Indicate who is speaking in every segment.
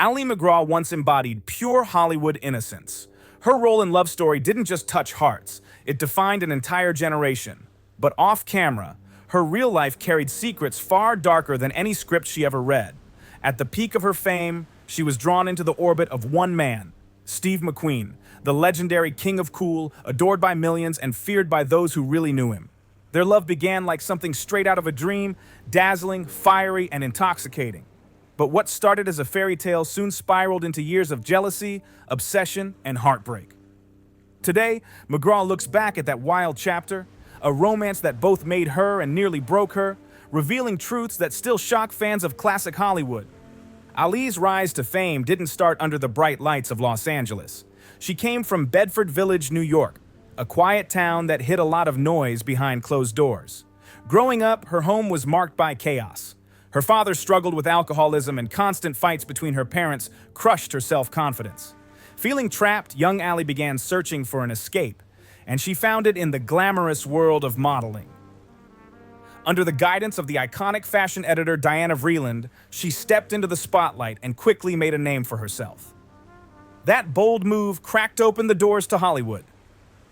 Speaker 1: Ali MacGraw once embodied pure Hollywood innocence. Her role in Love Story didn't just touch hearts, it defined an entire generation. But off camera, her real life carried secrets far darker than any script she ever read. At the peak of her fame, she was drawn into the orbit of one man, Steve McQueen, the legendary king of cool, adored by millions and feared by those who really knew him. Their love began like something straight out of a dream, dazzling, fiery, and intoxicating. But what started as a fairy tale soon spiraled into years of jealousy, obsession, and heartbreak. Today, MacGraw looks back at that wild chapter, a romance that both made her and nearly broke her, revealing truths that still shock fans of classic Hollywood. Ali's rise to fame didn't start under the bright lights of Los Angeles. She came from Bedford Village, New York, a quiet town that hid a lot of noise behind closed doors. Growing up, her home was marked by chaos. Her father struggled with alcoholism, and constant fights between her parents crushed her self-confidence. Feeling trapped, young Ali began searching for an escape, and she found it in the glamorous world of modeling. Under the guidance of the iconic fashion editor Diana Vreeland, she stepped into the spotlight and quickly made a name for herself. That bold move cracked open the doors to Hollywood.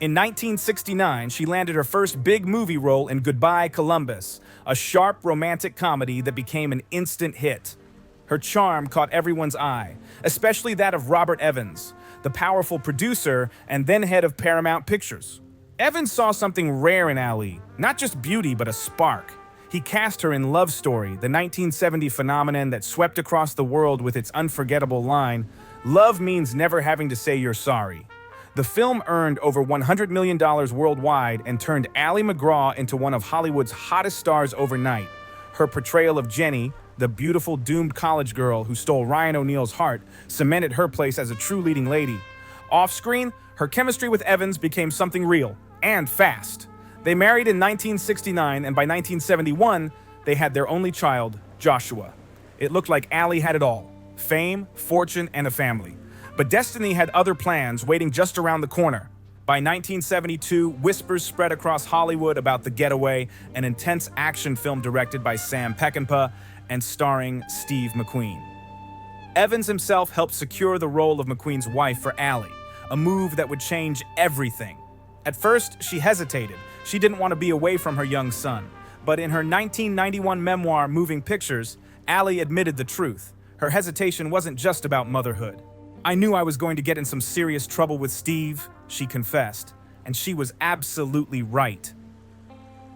Speaker 1: In 1969, she landed her first big movie role in Goodbye, Columbus, a sharp romantic comedy that became an instant hit. Her charm caught everyone's eye, especially that of Robert Evans, the powerful producer and then head of Paramount Pictures. Evans saw something rare in Ali, not just beauty but a spark. He cast her in Love Story, the 1970 phenomenon that swept across the world with its unforgettable line, "Love means never having to say you're sorry." The film earned over $100 million worldwide and turned Ali MacGraw into one of Hollywood's hottest stars overnight. Her portrayal of Jenny, the beautiful doomed college girl who stole Ryan O'Neal's heart, cemented her place as a true leading lady. Off-screen, her chemistry with Evans became something real and fast. They married in 1969, and by 1971, they had their only child, Joshua. It looked like Ali had it all: fame, fortune, and a family. But destiny had other plans waiting just around the corner. By 1972, whispers spread across Hollywood about The Getaway, an intense action film directed by Sam Peckinpah and starring Steve McQueen. Evans himself helped secure the role of McQueen's wife for Ali, a move that would change everything. At first, she hesitated. She didn't want to be away from her young son. But in her 1991 memoir, Moving Pictures, Ali admitted the truth. Her hesitation wasn't just about motherhood. "I knew I was going to get in some serious trouble with Steve," she confessed, and she was absolutely right.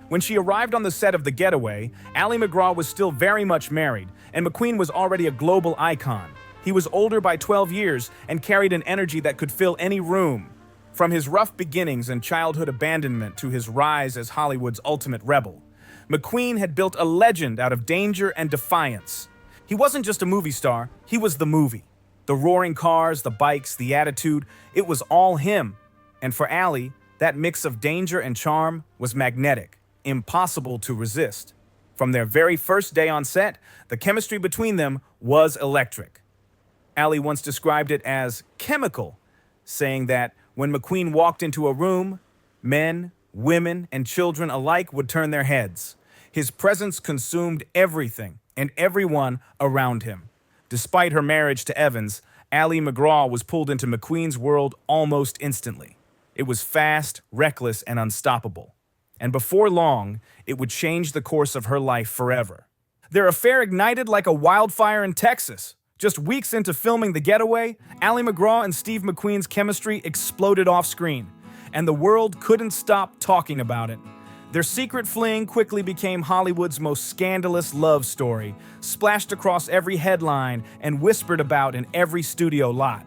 Speaker 1: When she arrived on the set of The Getaway, Ali MacGraw was still very much married, and McQueen was already a global icon. He was older by 12 years and carried an energy that could fill any room. From his rough beginnings and childhood abandonment to his rise as Hollywood's ultimate rebel, McQueen had built a legend out of danger and defiance. He wasn't just a movie star, he was the movie. The roaring cars, the bikes, the attitude, it was all him. And for Ali, that mix of danger and charm was magnetic, impossible to resist. From their very first day on set, the chemistry between them was electric. Ali once described it as chemical, saying that when McQueen walked into a room, men, women, and children alike would turn their heads. His presence consumed everything and everyone around him. Despite her marriage to Evans, Ali MacGraw was pulled into McQueen's world almost instantly. It was fast, reckless, and unstoppable. And before long, it would change the course of her life forever. Their affair ignited like a wildfire in Texas. Just weeks into filming The Getaway, Ali MacGraw and Steve McQueen's chemistry exploded off-screen, and the world couldn't stop talking about it. Their secret fling quickly became Hollywood's most scandalous love story, splashed across every headline and whispered about in every studio lot.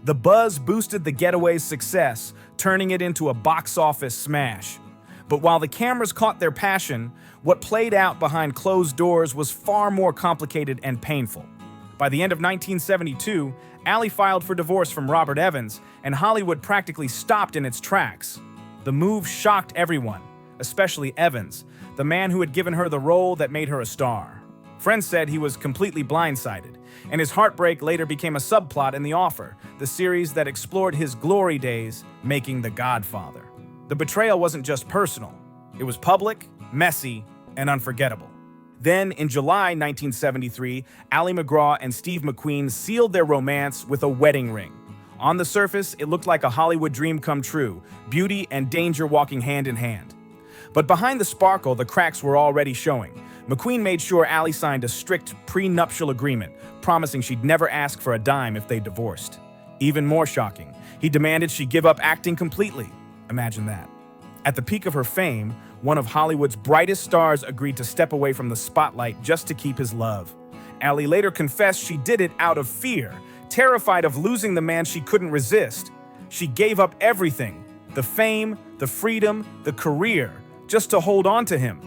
Speaker 1: The buzz boosted The Getaway's success, turning it into a box office smash. But while the cameras caught their passion, what played out behind closed doors was far more complicated and painful. By the end of 1972, Ali filed for divorce from Robert Evans, and Hollywood practically stopped in its tracks. The move shocked everyone, especially Evans, the man who had given her the role that made her a star. Friends said he was completely blindsided, and his heartbreak later became a subplot in The Offer, the series that explored his glory days making The Godfather. The betrayal wasn't just personal. It was public, messy, and unforgettable. Then, in July 1973, Ali MacGraw and Steve McQueen sealed their romance with a wedding ring. On the surface, it looked like a Hollywood dream come true, beauty and danger walking hand in hand. But behind the sparkle, the cracks were already showing. McQueen made sure Ali signed a strict prenuptial agreement, promising she'd never ask for a dime if they divorced. Even more shocking, he demanded she give up acting completely. Imagine that. At the peak of her fame, one of Hollywood's brightest stars agreed to step away from the spotlight just to keep his love. Ali later confessed she did it out of fear, terrified of losing the man she couldn't resist. She gave up everything, the fame, the freedom, the career, just to hold on to him.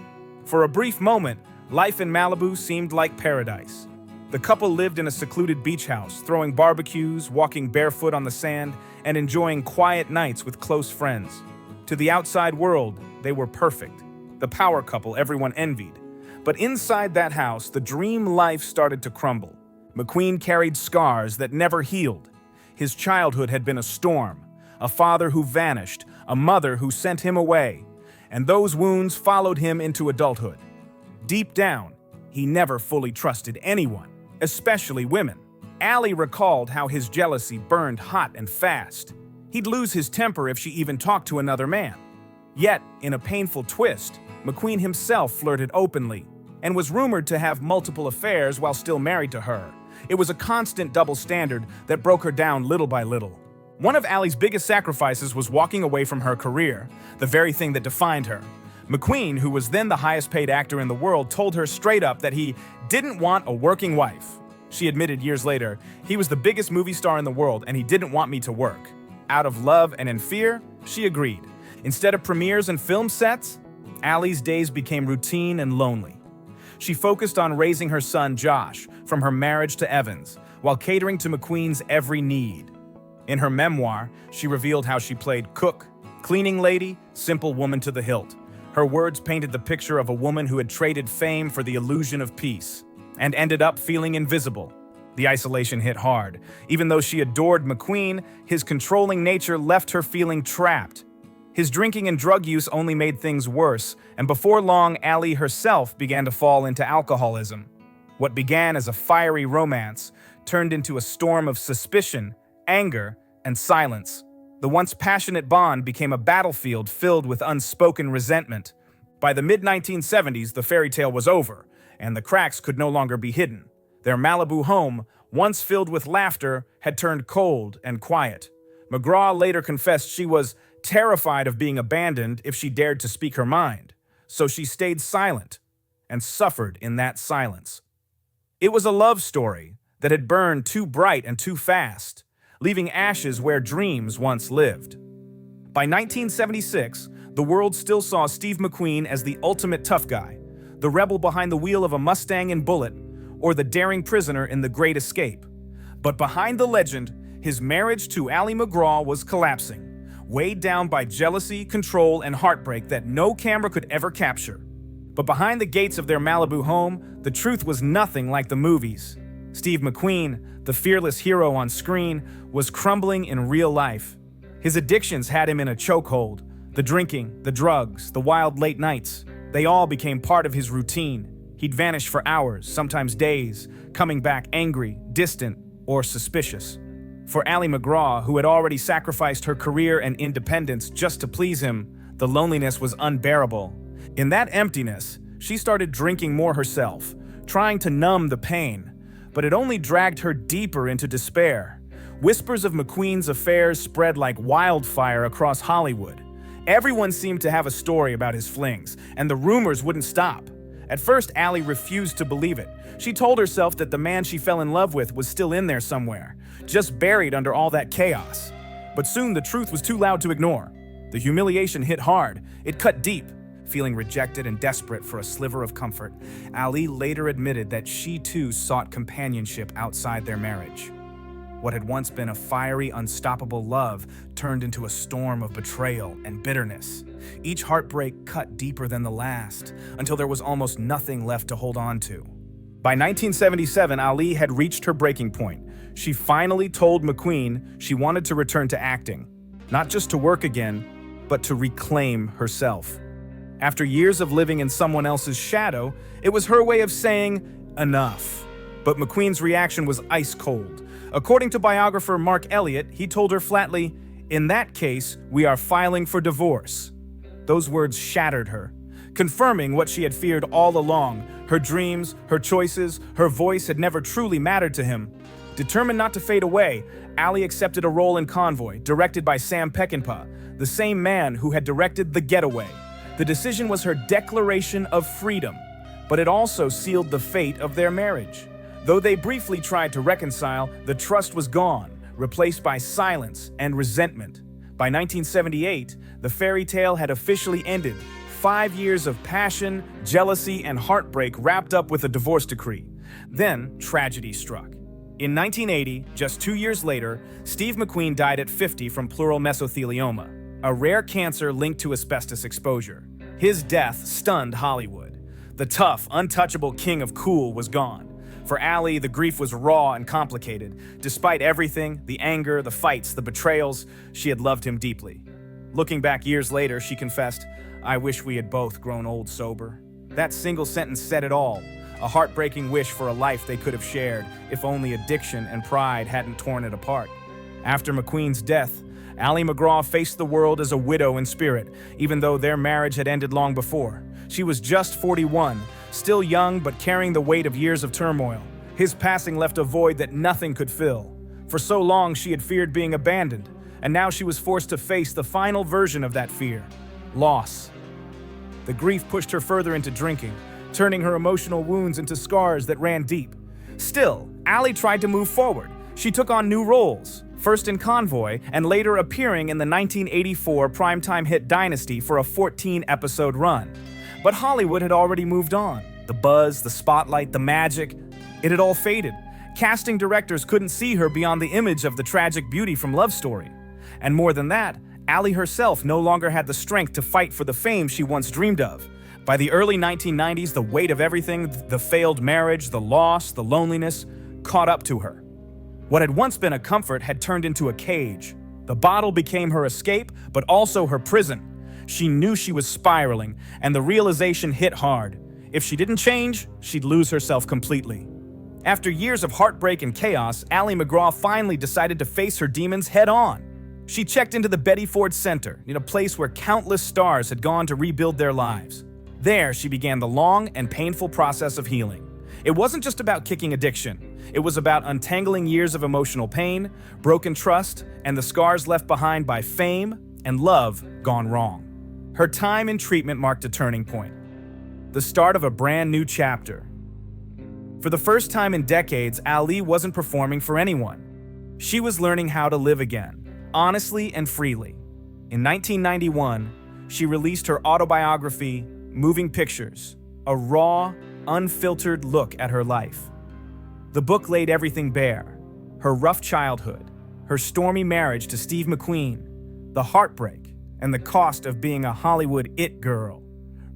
Speaker 1: For a brief moment, life in Malibu seemed like paradise. The couple lived in a secluded beach house, throwing barbecues, walking barefoot on the sand, and enjoying quiet nights with close friends. To the outside world, they were perfect, the power couple everyone envied. But inside that house, the dream life started to crumble. McQueen carried scars that never healed. His childhood had been a storm, a father who vanished, a mother who sent him away, and those wounds followed him into adulthood. Deep down, he never fully trusted anyone, especially women. Ali recalled how his jealousy burned hot and fast. He'd lose his temper if she even talked to another man. Yet, in a painful twist, McQueen himself flirted openly and was rumored to have multiple affairs while still married to her. It was a constant double standard that broke her down little by little. One of Ali's biggest sacrifices was walking away from her career, the very thing that defined her. McQueen, who was then the highest-paid actor in the world, told her straight up that he didn't want a working wife. She admitted years later, "He was the biggest movie star in the world and he didn't want me to work." Out of love and in fear, she agreed. Instead of premieres and film sets, Ali's days became routine and lonely. She focused on raising her son Josh from her marriage to Evans, while catering to McQueen's every need. In her memoir, she revealed how she played cook, cleaning lady, simple woman to the hilt. Her words painted the picture of a woman who had traded fame for the illusion of peace, and ended up feeling invisible. The isolation hit hard. Even though she adored McQueen, his controlling nature left her feeling trapped. His drinking and drug use only made things worse, and before long, Ali herself began to fall into alcoholism. What began as a fiery romance turned into a storm of suspicion, anger, and silence. The once passionate bond became a battlefield filled with unspoken resentment. By the mid-1970s, the fairy tale was over, and the cracks could no longer be hidden. Their Malibu home, once filled with laughter, had turned cold and quiet. MacGraw later confessed she was terrified of being abandoned if she dared to speak her mind, so she stayed silent and suffered in that silence. It was a love story that had burned too bright and too fast, leaving ashes where dreams once lived. By 1976, the world still saw Steve McQueen as the ultimate tough guy, the rebel behind the wheel of a Mustang and Bullitt, or the daring prisoner in The Great Escape. But behind the legend, his marriage to Ali MacGraw was collapsing, weighed down by jealousy, control, and heartbreak that no camera could ever capture. But behind the gates of their Malibu home, the truth was nothing like the movies. Steve McQueen, the fearless hero on screen, was crumbling in real life. His addictions had him in a chokehold. The drinking, the drugs, the wild late nights, they all became part of his routine. He'd vanish for hours, sometimes days, coming back angry, distant, or suspicious. For Ali MacGraw, who had already sacrificed her career and independence just to please him, the loneliness was unbearable. In that emptiness, she started drinking more herself, trying to numb the pain, but it only dragged her deeper into despair. Whispers of McQueen's affairs spread like wildfire across Hollywood. Everyone seemed to have a story about his flings, and the rumors wouldn't stop. At first, Ali refused to believe it. She told herself that the man she fell in love with was still in there somewhere, just buried under all that chaos. But soon the truth was too loud to ignore. The humiliation hit hard. It cut deep. Feeling rejected and desperate for a sliver of comfort, Ali later admitted that she too sought companionship outside their marriage. What had once been a fiery, unstoppable love turned into a storm of betrayal and bitterness. Each heartbreak cut deeper than the last, until there was almost nothing left to hold on to. By 1977, Ali had reached her breaking point. She finally told McQueen she wanted to return to acting, not just to work again, but to reclaim herself. After years of living in someone else's shadow, it was her way of saying, enough. But McQueen's reaction was ice cold. According to biographer Mark Elliott, he told her flatly, "In that case, we are filing for divorce." Those words shattered her, confirming what she had feared all along. Her dreams, her choices, her voice had never truly mattered to him. Determined not to fade away, Ali accepted a role in Convoy, directed by Sam Peckinpah, the same man who had directed The Getaway. The decision was her declaration of freedom, but it also sealed the fate of their marriage. Though they briefly tried to reconcile, the trust was gone, replaced by silence and resentment. By 1978, the fairy tale had officially ended. 5 years of passion, jealousy, and heartbreak wrapped up with a divorce decree. Then, tragedy struck. In 1980, just 2 years later, Steve McQueen died at 50 from pleural mesothelioma, a rare cancer linked to asbestos exposure. His death stunned Hollywood. The tough, untouchable king of cool was gone. For Ali, the grief was raw and complicated. Despite everything, the anger, the fights, the betrayals, she had loved him deeply. Looking back years later, she confessed, "I wish we had both grown old sober." That single sentence said it all. A heartbreaking wish for a life they could have shared, if only addiction and pride hadn't torn it apart. After McQueen's death, Ali MacGraw faced the world as a widow in spirit, even though their marriage had ended long before. She was just 41, still young but carrying the weight of years of turmoil. His passing left a void that nothing could fill. For so long, she had feared being abandoned, and now she was forced to face the final version of that fear: loss. The grief pushed her further into drinking, turning her emotional wounds into scars that ran deep. Still, Ali tried to move forward. She took on new roles, first in Convoy and later appearing in the 1984 primetime hit Dynasty for a 14-episode run. But Hollywood had already moved on. The buzz, the spotlight, the magic, it had all faded. Casting directors couldn't see her beyond the image of the tragic beauty from Love Story. And more than that, Ali herself no longer had the strength to fight for the fame she once dreamed of. By the early 1990s, the weight of everything, the failed marriage, the loss, the loneliness, caught up to her. What had once been a comfort had turned into a cage. The bottle became her escape, but also her prison. She knew she was spiraling, and the realization hit hard. If she didn't change, she'd lose herself completely. After years of heartbreak and chaos, Ali MacGraw finally decided to face her demons head-on. She checked into the Betty Ford Center, in a place where countless stars had gone to rebuild their lives. There, she began the long and painful process of healing. It wasn't just about kicking addiction. It was about untangling years of emotional pain, broken trust, and the scars left behind by fame and love gone wrong. Her time in treatment marked a turning point, the start of a brand new chapter. For the first time in decades, Ali wasn't performing for anyone. She was learning how to live again, honestly and freely. In 1991, she released her autobiography, Moving Pictures, a raw, unfiltered look at her life. The book laid everything bare: her rough childhood, her stormy marriage to Steve McQueen, the heartbreak, and the cost of being a Hollywood it girl.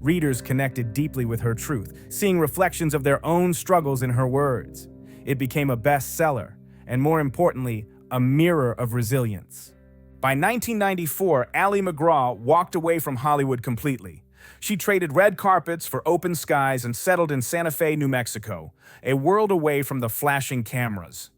Speaker 1: Readers connected deeply with her truth, seeing reflections of their own struggles in her words. It became a bestseller, and more importantly, a mirror of resilience. By 1994, Ali MacGraw walked away from Hollywood completely. She traded red carpets for open skies and settled in Santa Fe, New Mexico, a world away from the flashing cameras.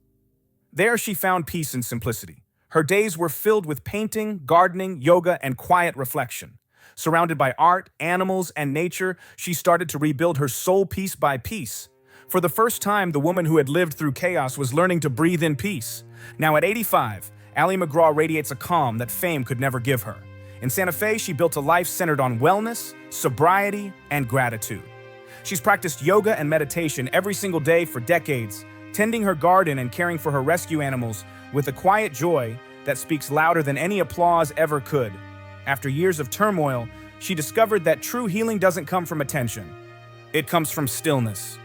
Speaker 1: There she found peace and simplicity. Her days were filled with painting, gardening, yoga, and quiet reflection. Surrounded by art, animals, and nature, she started to rebuild her soul piece by piece. For the first time, the woman who had lived through chaos was learning to breathe in peace. Now at 85, Ali MacGraw radiates a calm that fame could never give her. In Santa Fe, she built a life centered on wellness, sobriety, and gratitude. She's practiced yoga and meditation every single day for decades, tending her garden and caring for her rescue animals with a quiet joy that speaks louder than any applause ever could. After years of turmoil, she discovered that true healing doesn't come from attention. It comes from stillness.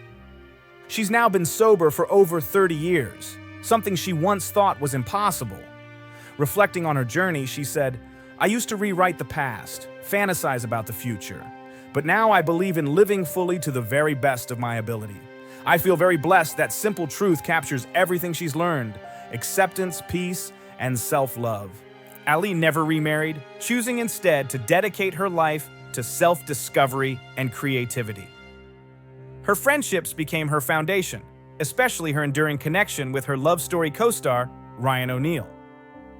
Speaker 1: She's now been sober for over 30 years, something she once thought was impossible. Reflecting on her journey, she said, "I used to rewrite the past, fantasize about the future, but now I believe in living fully to the very best of my ability. I feel very blessed that simple truth captures everything she's learned: acceptance, peace, and self-love." Ali never remarried, choosing instead to dedicate her life to self-discovery and creativity. Her friendships became her foundation, especially her enduring connection with her love story co-star, Ryan O'Neal.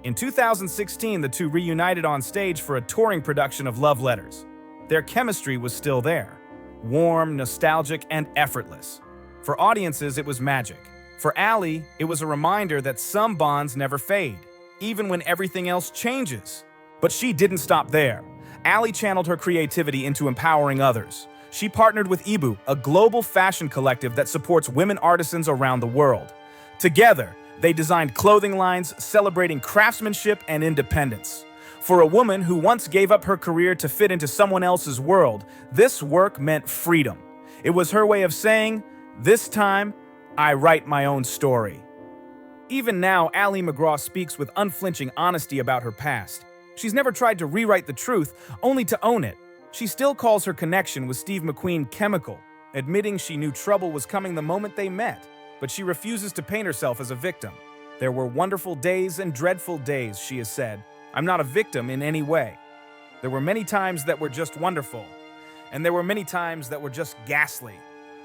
Speaker 1: In 2016, the two reunited on stage for a touring production of Love Letters. Their chemistry was still there, warm, nostalgic, and effortless. For audiences, it was magic. For Ali, it was a reminder that some bonds never fade, even when everything else changes. But she didn't stop there. Ali channeled her creativity into empowering others. She partnered with Ibu, a global fashion collective that supports women artisans around the world. Together, they designed clothing lines celebrating craftsmanship and independence. For a woman who once gave up her career to fit into someone else's world, this work meant freedom. It was her way of saying, "This time, I write my own story." Even now, Ali MacGraw speaks with unflinching honesty about her past. She's never tried to rewrite the truth, only to own it. She still calls her connection with Steve McQueen chemical, admitting she knew trouble was coming the moment they met, but she refuses to paint herself as a victim. "There were wonderful days and dreadful days," she has said. "I'm not a victim in any way. There were many times that were just wonderful, and there were many times that were just ghastly."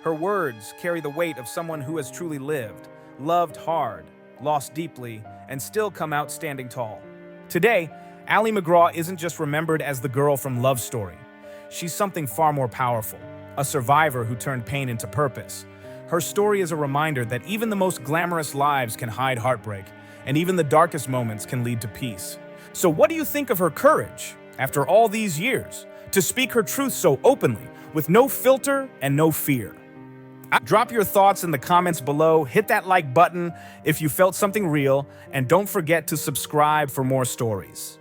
Speaker 1: Her words carry the weight of someone who has truly lived, loved hard, lost deeply, and still come out standing tall. Today, Ali MacGraw isn't just remembered as the girl from Love Story. She's something far more powerful, a survivor who turned pain into purpose. Her story is a reminder that even the most glamorous lives can hide heartbreak, and even the darkest moments can lead to peace. So what do you think of her courage, after all these years, to speak her truth so openly, with no filter and no fear? Drop your thoughts in the comments below, hit that like button if you felt something real, and don't forget to subscribe for more stories.